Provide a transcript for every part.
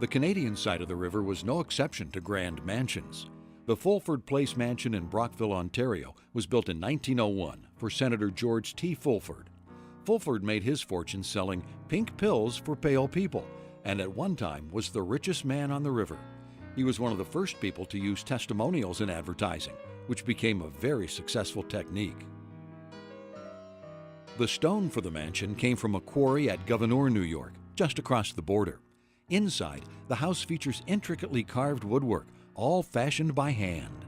The Canadian side of the river was no exception to grand mansions. The Fulford Place mansion in Brockville, Ontario, was built in 1901 for Senator George T. Fulford. Fulford made his fortune selling pink pills for pale people, and at one time was the richest man on the river. He was one of the first people to use testimonials in advertising, which became a very successful technique. The stone for the mansion came from a quarry at Gouverneur, New York, just across the border. Inside, the house features intricately carved woodwork, all fashioned by hand.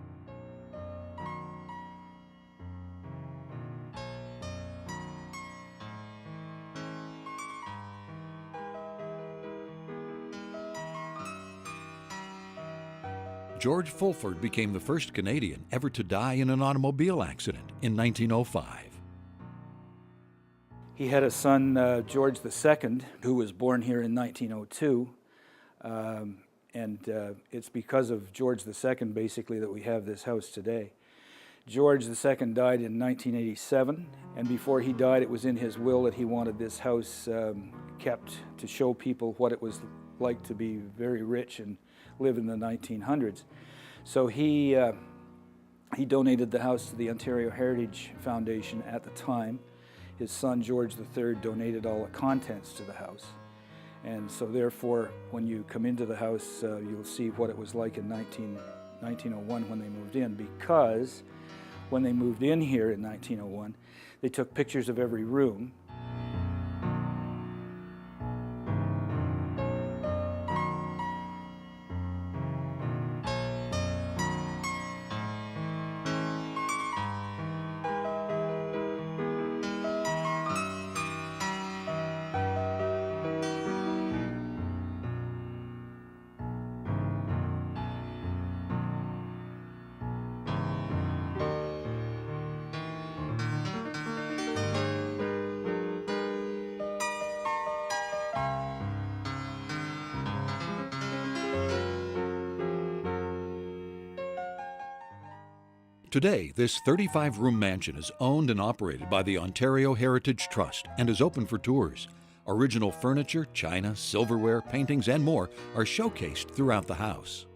George Fulford became the first Canadian ever to die in an automobile accident in 1905. He had a son, George II, who was born here in 1902. It's because of George II, basically, that we have this house today. George II died in 1987, and before he died, it was in his will that he wanted this house kept to show people what it was like to be very rich and live in the 1900s. So he donated the house to the Ontario Heritage Foundation at the time. His son, George III, donated all the contents to the house. And so therefore, when you come into the house, you'll see what it was like in 1901 when they moved in, because when they moved in here in 1901, they took pictures of every room. Today, this 35-room mansion is owned and operated by the Ontario Heritage Trust and is open for tours. Original furniture, china, silverware, paintings, and more are showcased throughout the house.